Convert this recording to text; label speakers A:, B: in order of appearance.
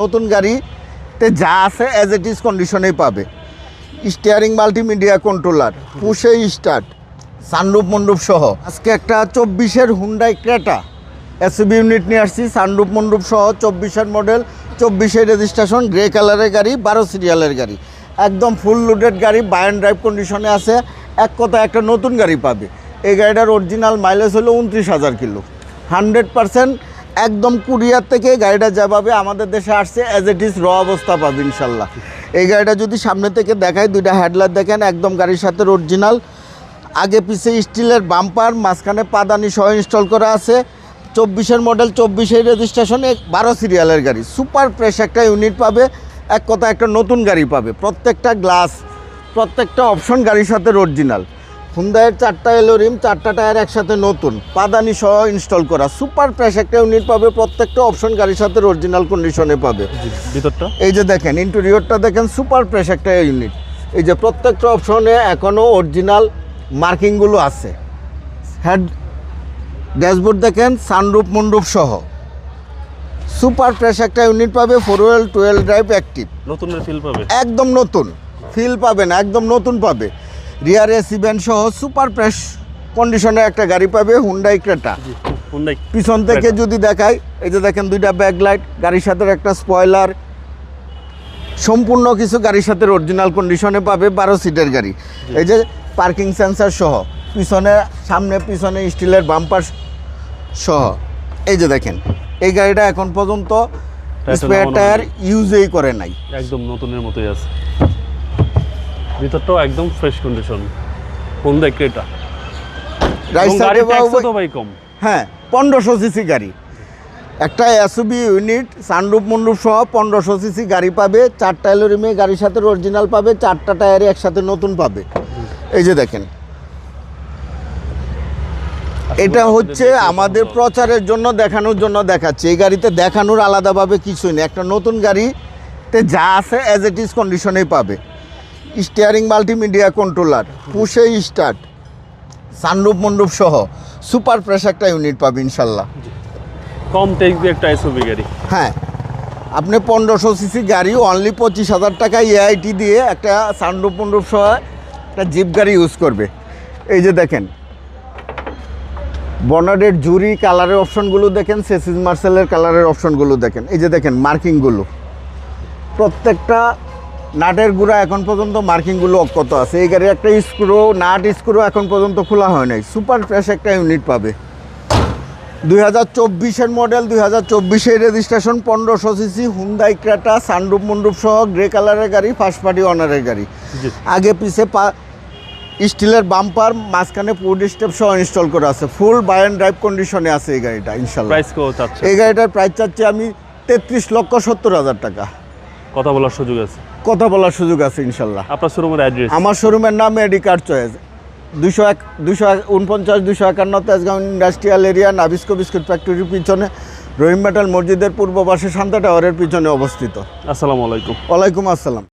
A: নতুন গাড়িতে যা আছে অ্যাজ ইট ইজ কন্ডিশনেই পাবে। স্টিয়ারিং মাল্টিমিডিয়া কন্ট্রোলার, পুশে স্টার্ট, সানরুফ মন্ডপ সহ। আজকে একটা 24-এর হুন্ডাই ক্রেটা এসইউভি ইউনিট নিয়ে আসছি, সানরুফ মন্ডপ সহ। 24-এর মডেল, 24-এর রেজিস্ট্রেশন, গ্রে কালারের গাড়ি, 12 সিরিয়ালের গাড়ি, একদম ফুল লোডেড গাড়ি, বাই অ্যান্ড ড্রাইভ কন্ডিশনে আছে। এক কথা একটা নতুন গাড়ি পাবে। এই গাড়িটার অরিজিনাল মাইলেজ হলো 29,000 কিলো, 100% একদম কুরিয়ার থেকে গাড়িটা যেভাবে আমাদের দেশে আসছে অ্যাজ ইট ইজ র অবস্থা পাবে ইনশাল্লাহ। এই গাড়িটা যদি সামনে থেকে দেখায়, দুইটা হেডলাইট দেখেন, একদম গাড়ির সাথে অরিজিনাল। আগে পিছে স্টিলের বাম্পার, মাঝখানে পাদানি সহ ইনস্টল করা আছে। 24-এর মডেল, 24-এর রেজিস্ট্রেশন, 12 সিরিয়ালের গাড়ি, সুপার ফ্রেশ একটা ইউনিট পাবে। এক কথা একটা নতুন গাড়ি পাবে। প্রত্যেকটা গ্লাস, প্রত্যেকটা অপশন গাড়ির সাথে অরিজিনাল। হুন্ডাইয়ের 4টা এলোরিম, 4টা টায়ার একসাথে নতুন, পাদানি সহ ইনস্টল করা, সুপার ফ্রেশ একটা ইউনিট পাবে। প্রত্যেকটা অপশন গাড়ির সাথে অরিজিনাল কন্ডিশনে পাবে।
B: ভিতরটা
A: এই যে দেখেন, ইন্টেরিয়রটা দেখেন, সুপার ফ্রেশ একটা ইউনিট। এই যে প্রত্যেকটা অপশনে এখনও অরিজিনাল মার্কিংগুলো আছে। হেড ড্যাশবোর্ড দেখেন, সানরুফ মন্ডপ সহ, সুপার ফ্রেশ একটা ইউনিট পাবে। 4 হুইল ড্রাইভ অ্যাক্টিভ,
B: নতুনের ফিল পাবে,
A: একদম নতুন ফিল পাবে না, একদম নতুন পাবে। রিয়ার এসি ভেন্ট সহ সুপার ফ্রেশ কন্ডিশনের একটা গাড়ি পাবে হুন্ডাই ক্রেটা।
B: হুন্ডাই
A: পিছন থেকে যদি দেখাই, এই যে দেখেন, দুইটা ব্যাকলাইট, গাড়ির সাথে একটা স্পয়লার, সম্পূর্ণ কিছু গাড়ির সাথে অরিজিনাল কন্ডিশনে পাবে। 12 সিটের গাড়ি। এই যে পার্কিং সেন্সার সহ, পিছনে সামনে পিছনে স্টিলের বাম্পার সহ। এই যে দেখেন, এই গাড়িটা এখন পর্যন্ত স্পেয়ার টায়ার ইউজই করে নাই,
B: একদম নতুনের মতোই আছে। ভিতরটাও একদম fresh condition, Hyundai Creta.
A: Right সাইডে
B: তো ভাই কম,
A: হ্যাঁ, 1500 সিসি গাড়ি, একটা এসইউভি ইউনিট, সানরুফ মন্ডপ সহ 1500 সিসি গাড়ি পাবে। 4টা এলোরিমে গাড়ির সাথে অরিজিনাল পাবে, 4টা টায়ারে একসাথে নতুন পাবে। এই যে দেখেন, এটা হচ্ছে আমাদের প্রচারের জন্য, দেখানোর জন্য দেখাচ্ছে। এই গাড়িতে দেখানোর আলাদাভাবে কিছুই নেই। একটা নতুন গাড়িতে যা আছে অ্যাজ ইট ইজ কন্ডিশনেই পাবে। স্টিয়ারিং মাল্টিমিডিয়া কন্ট্রোলার, পুশে স্টার্ট, সানরুফ মন্ডপ সহ, সুপার ফ্রেশ একটা ইউনিট পাবে ইনশাল্লাহ।
B: কম টেকবে একটা এসইউভি গাড়ি।
A: হ্যাঁ, আপনি 1500 সিসি গাড়ি অনলি 25,000 টাকা এআইটি দিয়ে একটা সানরুফ মন্ডপ সহ একটা জিপ গাড়ি ইউজ করবে। এই যে দেখেন, বনারের জুরি কালারের অপশনগুলো দেখেন, সেসিস মার্সেলের কালারের অপশনগুলো দেখেন। এই যে দেখেন মার্কিংগুলো, প্রত্যেকটা নাটের গুঁড়া এখন পর্যন্ত মার্কিংগুলো অক্ষত আছে। এই গাড়ির একটা স্ক্রু এখন পর্যন্ত খোলা হয় নাই। সুপার ফ্রেশ একটা ইউনিট পাবে। 2024-এর মডেল, 2024-এর registration, 1500 CC Hyundai Creta, sunroof মন্ডপ সহ, গ্রে কালারের গাড়ি, ফার্স্ট পার্টি অনারের গাড়ি। আগে পিছে স্টিলের বাম্পার, মাঝখানে পুড স্টেপ সহ ইনস্টল করা আছে। ফুল বাই অ্যান্ড ড্রাইভ কন্ডিশনে আছে এই গাড়িটা ইনশাল্লাহ।
B: প্রাইস কত চাচ্ছেন? এই
A: গাড়িটার প্রাইস চাচ্ছি আমি 33,70,000 টাটাকা।
B: কথা বলার সুযোগ আছে,
A: কথা বলার সুযোগ আছে ইনশাল্লাহ।
B: আপনার শোরুমের অ্যাড্রেস?
A: আমার শোরুমের নাম এডিকার choice, 249-251 Tejgaon industrial area, Nabisco biscuit ফ্যাক্টরির পিছনে, রহিম মেটাল মসজিদের পূর্ব পাশে, শান্তা টাওয়ারের পিছনে অবস্থিত।
B: আসসালামু আলাইকুম।
A: ওয়ালাইকুম আসসালাম।